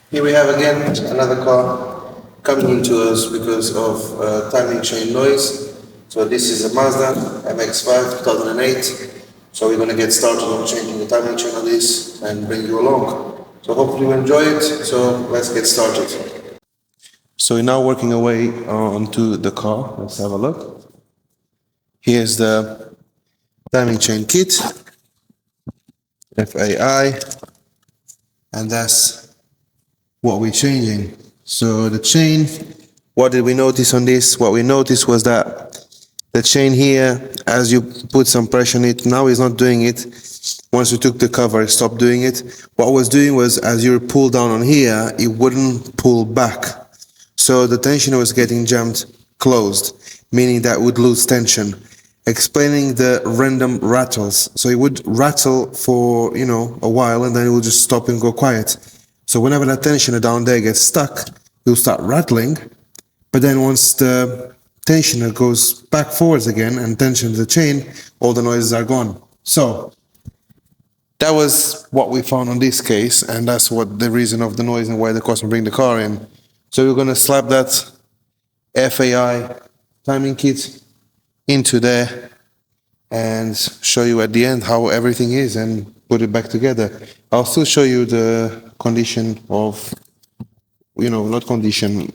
Here we have again another car coming into us because of timing chain noise. So this is a Mazda MX-5 2008. So we're going to get started on changing the timing chain on this and bring you along. So hopefully you enjoy it. So let's get started. So we're now working our way onto the car. Let's have a look. Here's the timing chain kit, FAI, and that's what we're changing. So the chain, what did we notice on this? What we noticed was that the chain here, as you put some pressure on it, now it's not doing it. Once you took the cover, it stopped doing it. What it was doing was, as you pull down on here, it wouldn't pull back. So the tensioner was getting jammed closed, meaning that it would lose tension, explaining the random rattles. So it would rattle for, a while, and then it would just stop and go quiet. So whenever that tensioner down there gets stuck, it will start rattling. But then once the tensioner goes back forwards again and tensions the chain, all the noises are gone. So that was what we found on this case, and that's what the reason of the noise and why the customer bring the car in. So we're going to slap that FAI timing kit into there and show you at the end how everything is and put it back together. I'll still show you the condition of, not condition,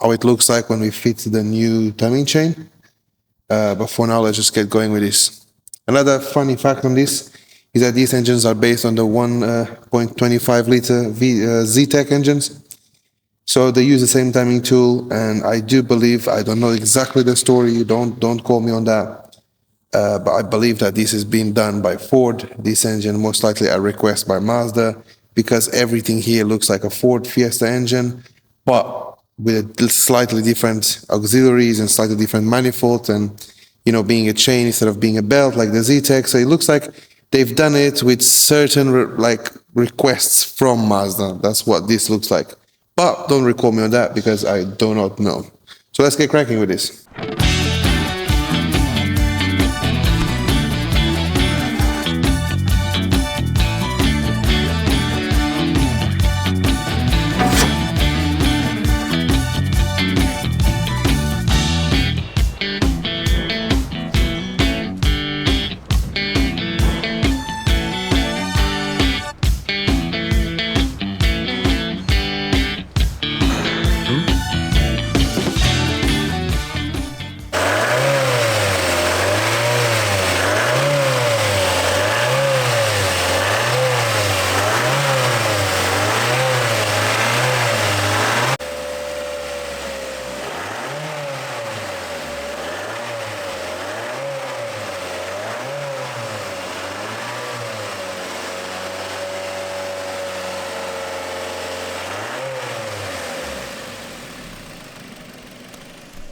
how it looks like when we fit the new timing chain. But for now, let's just get going with this. Another funny fact on this is that these engines are based on the 1.25 liter Z-Tech engines. So they use the same timing tool, and I do believe, I don't know exactly the story, don't call me on that, but I believe that this is being done by Ford, this engine most likely a request by Mazda, because everything here looks like a Ford Fiesta engine, but with slightly different auxiliaries and slightly different manifolds, and being a chain instead of being a belt like the Z-Tech. So it looks like they've done it with certain requests from Mazda. That's what this looks like. But don't recall me on that because I do not know. So let's get cracking with this.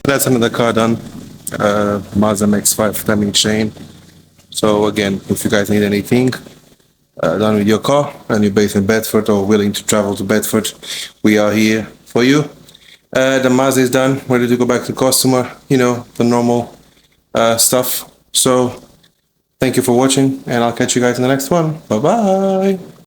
That's another car done, Mazda MX-5 timing chain. So again, if you guys need anything done with your car and you're based in Bedford or willing to travel to Bedford, we are here for you. The Mazda is done, ready to go back to customer, the normal stuff. So thank you for watching, and I'll catch you guys in the next one. Bye bye.